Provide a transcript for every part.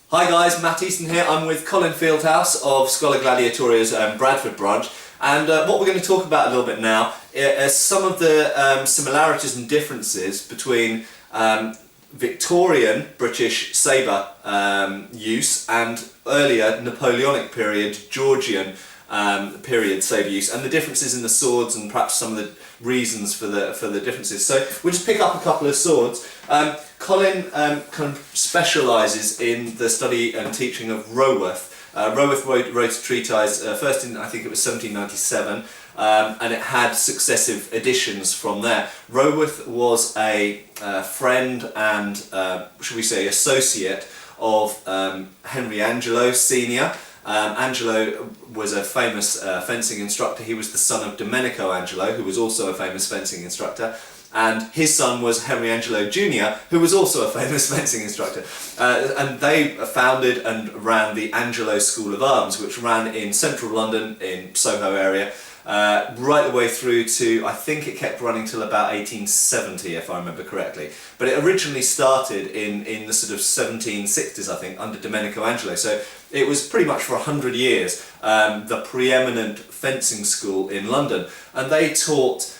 Hi guys, Matt Easton here. I'm with Colin Fieldhouse of Schola Gladiatoria's Bradford branch, and what we're going to talk about a little bit now is some of the similarities and differences between Victorian British sabre use and earlier Napoleonic period Georgian period sabre use, and the differences in the swords and perhaps some of the reasons for the differences. So we'll just pick up a couple of swords. Colin kind of specialises in the study and teaching of Roworth. Roworth wrote a treatise first in, I think it was 1797, and it had successive editions from there. Roworth was a friend and, should we say, associate of Henry Angelo Senior. Angelo was a famous fencing instructor. He was the son of Domenico Angelo, who was also a famous fencing instructor, and his son was Henry Angelo Jr., who was also a famous fencing instructor. And they founded and ran the Angelo School of Arms, which ran in central London, in Soho area, right the way through to, I think it kept running till about 1870, if I remember correctly. But it originally started in the sort of 1760s, I think, under Domenico Angelo. So it was pretty much for 100 years the preeminent fencing school in London. And they taught,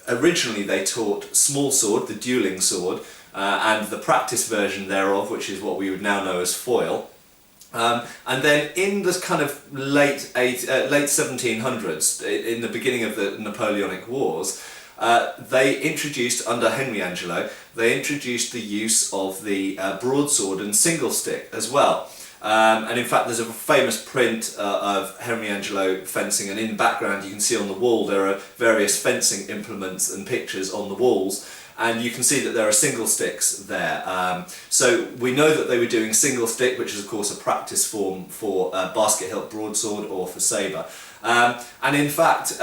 originally they taught small sword, the dueling sword, and the practice version thereof, which is what we would now know as foil. And then in this kind of late 1700s, in the beginning of the Napoleonic Wars, they introduced, under Henry Angelo, they introduced the use of the broadsword and single stick as well. And in fact there's a famous print of Henry Angelo fencing, and in the background you can see on the wall there are various fencing implements and pictures on the walls. And you can see that there are single sticks there. So we know that they were doing single stick, which is of course a practice form for basket hilt broadsword or for sabre. And in fact,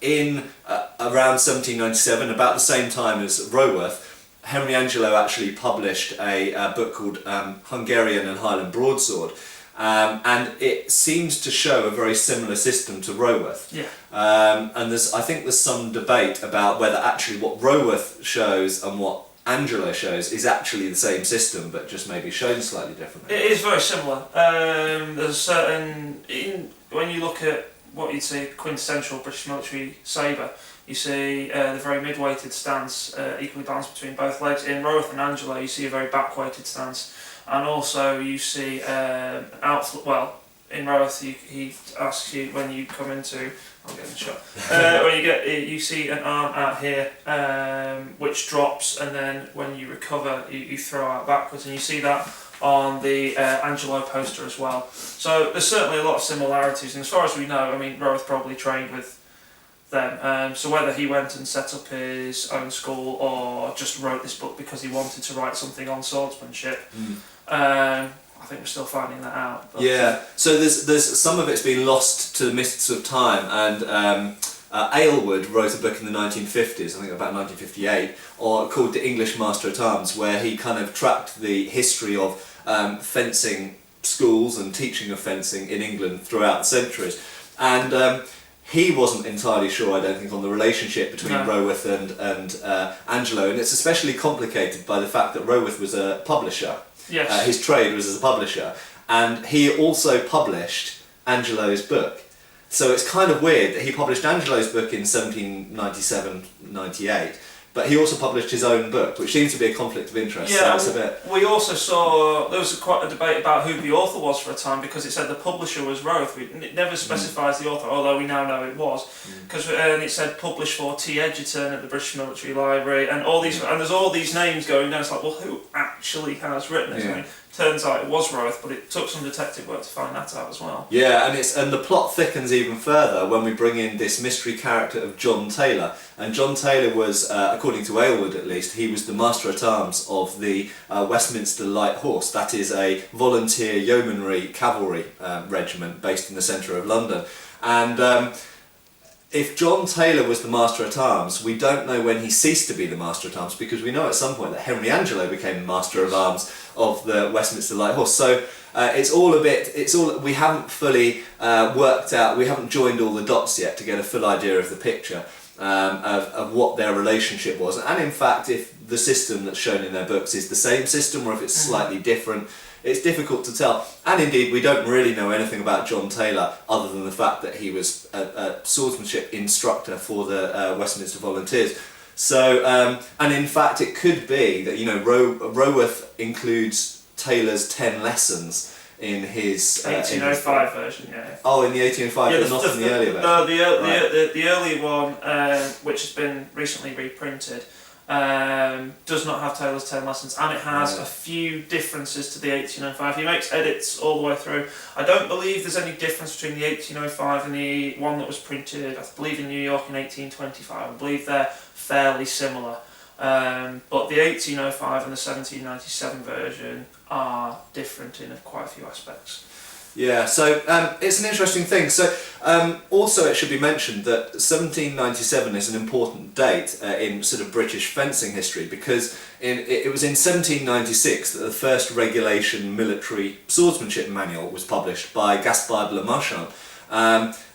in around 1797, about the same time as Roworth, Henry Angelo actually published a book called Hungarian and Highland Broadsword. And it seems to show a very similar system to Roworth. Yeah. And I think there's some debate about whether actually what Roworth shows and what Angelo shows is actually the same system, but just maybe shown slightly differently. It is very similar. There's a certain, when you look at what you'd say quintessential British military sabre, you see the very mid-weighted stance, equally balanced between both legs. In Roworth and Angelo you see a very back-weighted stance. And also you see well, in Roworth he asks you when you come into, I'm getting shot, when you see an arm out here which drops, and then when you recover you throw out backwards, and you see that on the Angelo poster as well. So there's certainly a lot of similarities, and as far as we know, I mean, Roworth probably trained with them. So whether he went and set up his own school or just wrote this book because he wanted to write something on swordsmanship, I think we're still finding that out. But yeah, so there's some of it's been lost to the mists of time, and Aylward wrote a book in the 1950s, I think about 1958, called The English Master at Arms, where he kind of tracked the history of fencing schools and teaching of fencing in England throughout the centuries. And he wasn't entirely sure, I don't think, on the relationship between Roworth and Angelo, and it's especially complicated by the fact that Roworth was a publisher. Yes. His trade was as a publisher, and he also published Angelo's book. So it's kind of weird that he published Angelo's book in 1797-98, but he also published his own book, which seems to be a conflict of interest. Yeah, so it's a bit... we also saw, there was quite a debate about who the author was for a time, because it said the publisher was Roworth. It never specifies the author, although we now know it was, because it said published for T. Egerton at the British Military Library, and all these, and there's all these names going down. It's like, well, who actually has written it? I mean, turns out it was Roworth, but it took some detective work to find that out as well. Yeah, and the plot thickens even further when we bring in this mystery character of John Taylor. And John Taylor was, according to Aylward at least, he was the Master-at-Arms of the Westminster Light Horse. That is a volunteer yeomanry cavalry regiment based in the centre of London. And if John Taylor was the Master-at-Arms, we don't know when he ceased to be the Master-at-Arms, because we know at some point that Henry Angelo became the Master-of-Arms of the Westminster Light Horse. So we haven't fully worked out, we haven't joined all the dots yet to get a full idea of the picture. of what their relationship was. And in fact, if the system that's shown in their books is the same system or if it's slightly different, it's difficult to tell. And indeed, we don't really know anything about John Taylor other than the fact that he was a swordsmanship instructor for the Westminster Volunteers. So, and in fact, it could be that, you know, Roworth includes Taylor's 10 lessons in his 1805 version, yeah. Oh, in the 1805, Yeah, but not in the earlier version. No, the earlier one, which has been recently reprinted, does not have Taylor's 10 lessons, and it has a few differences to the 1805. He makes edits all the way through. I don't believe there's any difference between the 1805 and the one that was printed, I believe, in New York in 1825. I believe they're fairly similar. But the 1805 and the 1797 version are different in quite a few aspects. Yeah, so it's an interesting thing. So also it should be mentioned that 1797 is an important date in sort of British fencing history, because it was in 1796 that the first regulation military swordsmanship manual was published by Gaspard Le Marchand.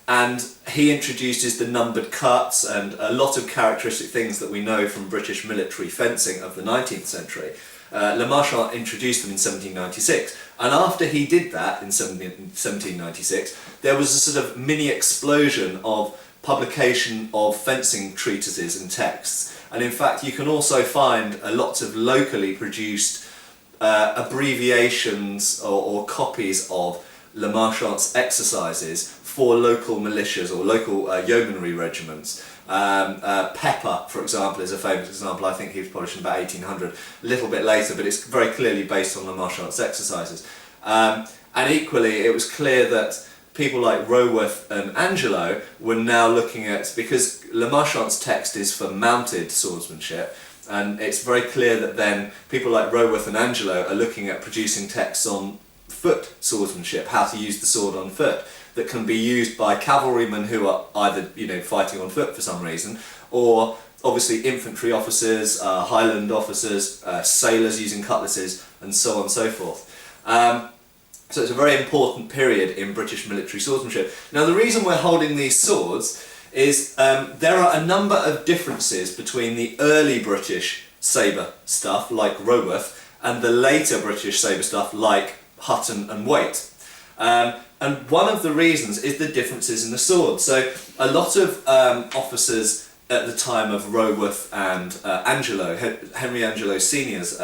And he introduces the numbered cuts and a lot of characteristic things that we know from British military fencing of the 19th century. Le Marchand introduced them in 1796, and after he did that in 1796, there was a sort of mini explosion of publication of fencing treatises and texts. And in fact, you can also find a lot of locally produced abbreviations or copies of Le Marchand's exercises for local militias or local yeomanry regiments. Pepper, for example, is a famous example. I think he was published in about 1800, a little bit later, but it's very clearly based on Le Marchand's exercises. And equally, it was clear that people like Roworth and Angelo were now looking at, because Le Marchand's text is for mounted swordsmanship, and it's very clear that then people like Roworth and Angelo are looking at producing texts on foot swordsmanship, how to use the sword on foot, that can be used by cavalrymen who are either, you know, fighting on foot for some reason, or obviously infantry officers, Highland officers, sailors using cutlasses, and so on and so forth. So it's a very important period in British military swordsmanship. Now, the reason we're holding these swords is there are a number of differences between the early British sabre stuff, like Roworth, and the later British sabre stuff, like Hutton and Waite. And one of the reasons is the differences in the sword. So a lot of officers at the time of Roworth and Angelo, Henry Angelo Sr.'s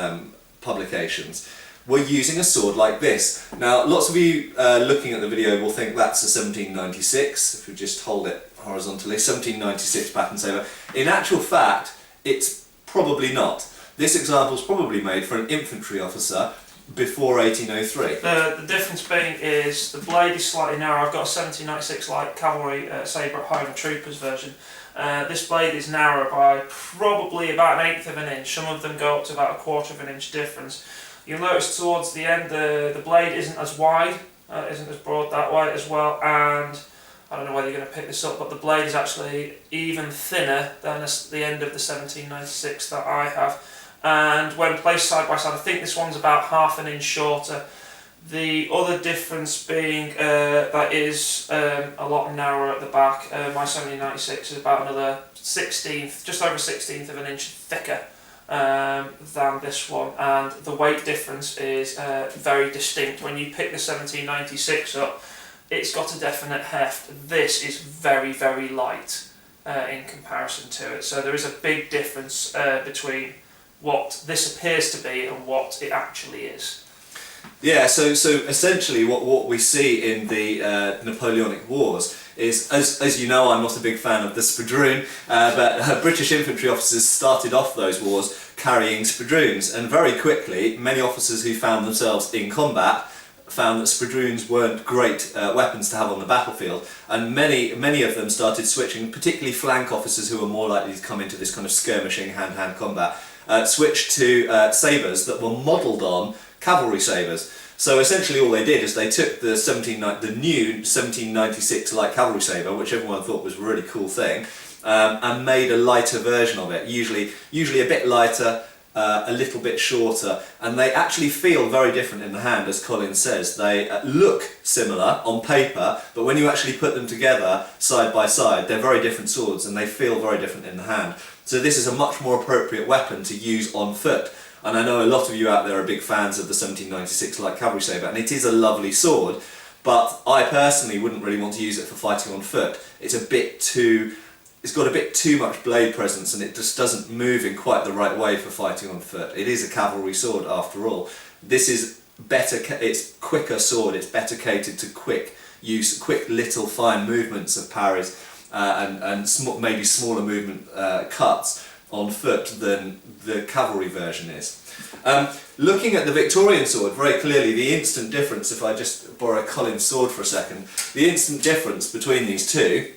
publications, were using a sword like this. Now, lots of you looking at the video will think that's a 1796, if we just hold it horizontally, 1796 pattern sabre. In actual fact, it's probably not. This example is probably made for an infantry officer before 1803. The difference being is the blade is slightly narrow. I've got a 1796 light cavalry sabre at home, Troopers version. This blade is narrow by probably about 1/8 of an inch. Some of them go up to about 1/4 of an inch difference. You'll notice towards the end the blade isn't as wide, isn't as broad that way as well, and I don't know whether you're going to pick this up, but the blade is actually even thinner than the end of the 1796 that I have. And when placed side by side, I think this one's about 1/2 an inch shorter. The other difference being that is a lot narrower at the back. My 1796 is about another 1/16th, just over 1/16th of an inch thicker than this one, and the weight difference is very distinct. When you pick the 1796 up, it's got a definite heft. This is very, very light in comparison to it. So there is a big difference between what this appears to be and what it actually is. Yeah, so essentially what we see in the Napoleonic Wars is, as you know, I'm not a big fan of the spadroon, but British infantry officers started off those wars carrying spadroons, and very quickly many officers who found themselves in combat found that spadroons weren't great weapons to have on the battlefield, and many of them started switching, particularly flank officers who were more likely to come into this kind of skirmishing hand-to-hand combat, switched to sabres that were modelled on cavalry sabres. So essentially all they did is they took the new 1796 light cavalry sabre, which everyone thought was a really cool thing, and made a lighter version of it, usually a bit lighter, a little bit shorter, and they actually feel very different in the hand, as Colin says. They look similar on paper, but when you actually put them together side by side, they're very different swords and they feel very different in the hand. So this is a much more appropriate weapon to use on foot. And I know a lot of you out there are big fans of the 1796 light cavalry sabre, and it is a lovely sword, but I personally wouldn't really want to use it for fighting on foot. It's got a bit too much blade presence, and it just doesn't move in quite the right way for fighting on foot. It is a cavalry sword after all. This is better, it's quicker sword, it's better catered to quick use, quick little fine movements of parries and maybe smaller movement cuts on foot than the cavalry version is. Looking at the Victorian sword, very clearly the instant difference, if I just borrow Colin's sword for a second, the instant difference between these two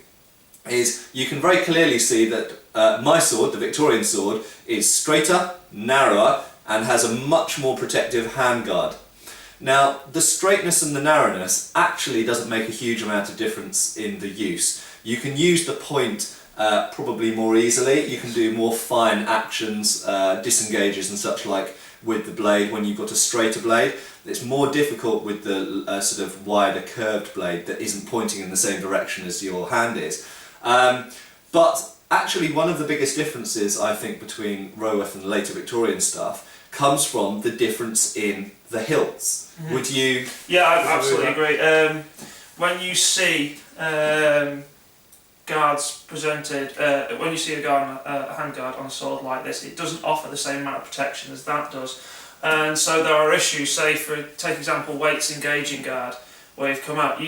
is you can very clearly see that my sword, the Victorian sword, is straighter, narrower, and has a much more protective handguard. Now, the straightness and the narrowness actually doesn't make a huge amount of difference in the use. You can use the point probably more easily. You can do more fine actions, disengages and such like with the blade when you've got a straighter blade. It's more difficult with the sort of wider curved blade that isn't pointing in the same direction as your hand is. But actually one of the biggest differences I think between Roworth and later Victorian stuff comes from the difference in the hilts. Mm-hmm. Would you? Yeah, I absolutely agree. When you see guards presented, when you see a handguard on a sword like this, it doesn't offer the same amount of protection as that does. And so there are issues, say for, take example, Waite's engaging guard, where you've come out,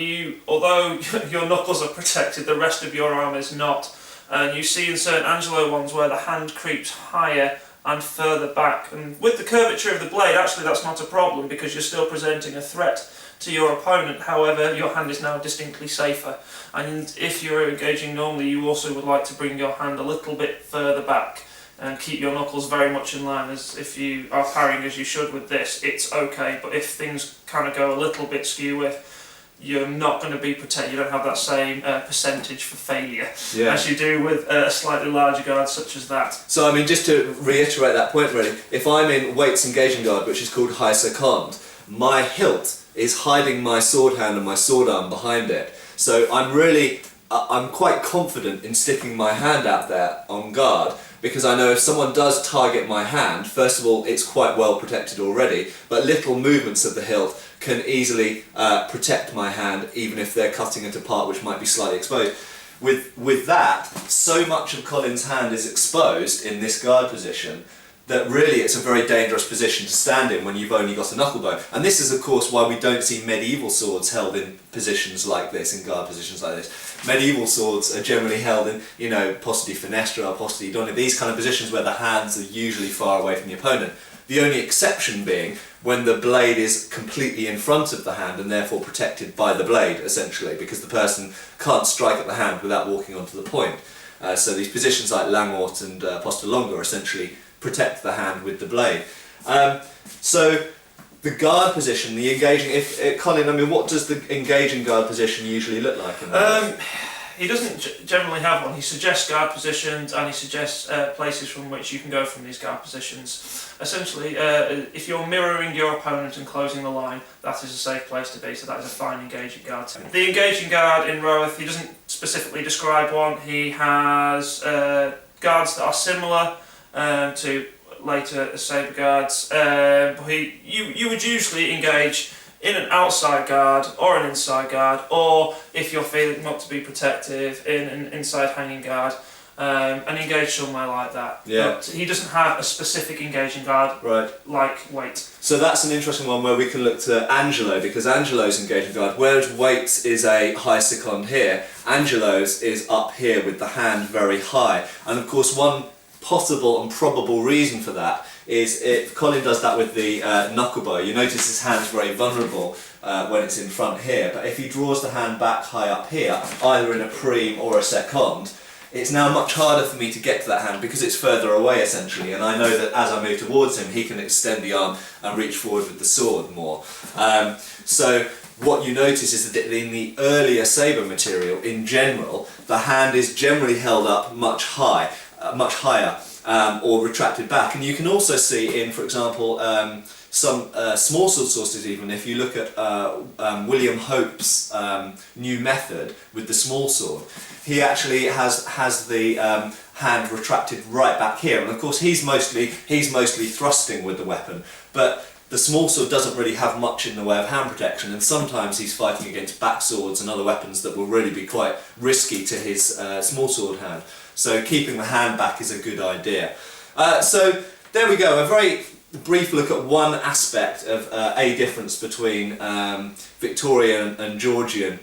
although your knuckles are protected, the rest of your arm is not. And you see in certain Angelo ones where the hand creeps higher and further back. And with the curvature of the blade, actually that's not a problem because you're still presenting a threat to your opponent. However, your hand is now distinctly safer. And if you're engaging normally, you also would like to bring your hand a little bit further back and keep your knuckles very much in line. As if you are parrying as you should with this, it's okay. But if things kind of go a little bit skew with, you're not going to be protected. You don't have that same percentage for failure as you do with a slightly larger guard such as that. So I mean, just to reiterate that point really, if I'm in Waite's engaging guard, which is called high second, my hilt is hiding my sword hand and my sword arm behind it. So I'm quite confident in sticking my hand out there on guard, because I know if someone does target my hand, first of all, it's quite well protected already, but little movements of the hilt can easily protect my hand, even if they're cutting it apart, which might be slightly exposed. With that, so much of Colin's hand is exposed in this guard position that really it's a very dangerous position to stand in when you've only got a knuckle bone. And this is of course why we don't see medieval swords held in positions like this, in guard positions like this. Medieval swords are generally held in, you know, posta di finestra, posta di donna, these kind of positions where the hands are usually far away from the opponent. The only exception being when the blade is completely in front of the hand and therefore protected by the blade, essentially, because the person can't strike at the hand without walking onto the point. So these positions like Langort and posta longa essentially protect the hand with the blade. So the guard position, the engaging, Colin, I mean, what does the engaging guard position usually look like in that? He doesn't generally have one. He suggests guard positions and he suggests places from which you can go from these guard positions. Essentially, if you're mirroring your opponent and closing the line, that is a safe place to be, so that is a fine engaging guard. The engaging guard in Roworth, he doesn't specifically describe one. He has guards that are similar to later Sabre guards. You would usually engage in an outside guard or an inside guard, or if you're feeling not to be protective, in an inside hanging guard, and engage somewhere like that. Yeah. But he doesn't have a specific engaging guard like Waite. So that's an interesting one where we can look to Angelo, because Angelo's engaging guard, whereas Waite's is a high second here, Angelo's is up here with the hand very high. And of course one possible and probable reason for that is if Colin does that with the knuckle bow, you notice his hand's very vulnerable when it's in front here, but if he draws the hand back high up here, either in a prime or a second, it's now much harder for me to get to that hand because it's further away essentially, and I know that as I move towards him he can extend the arm and reach forward with the sword more. So what you notice is that in the earlier sabre material in general, the hand is generally held up much higher, or retracted back. And you can also see in, for example, some small sword sources even, if you look at William Hope's new method with the small sword, he actually has the hand retracted right back here, and of course he's mostly thrusting with the weapon, but the small sword doesn't really have much in the way of hand protection, and sometimes he's fighting against back swords and other weapons that will really be quite risky to his small sword hand. So keeping the hand back is a good idea. So there we go, a very brief look at one aspect of a difference between Victorian and Georgian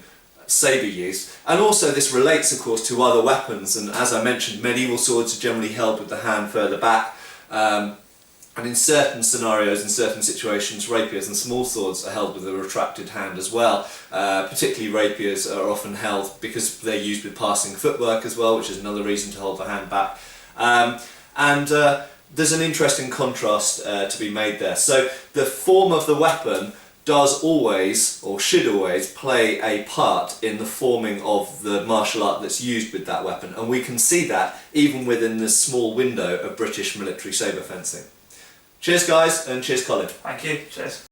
sabre use, and also this relates of course to other weapons, and as I mentioned, medieval swords are generally held with the hand further back, and in certain scenarios, in certain situations, rapiers and small swords are held with a retracted hand as well. Particularly rapiers are often held because they're used with passing footwork as well, which is another reason to hold the hand back. There's an interesting contrast to be made there. So the form of the weapon does always, or should always, play a part in the forming of the martial art that's used with that weapon, and we can see that even within this small window of British military sabre fencing. Cheers guys, and cheers Colin. Thank you. Cheers.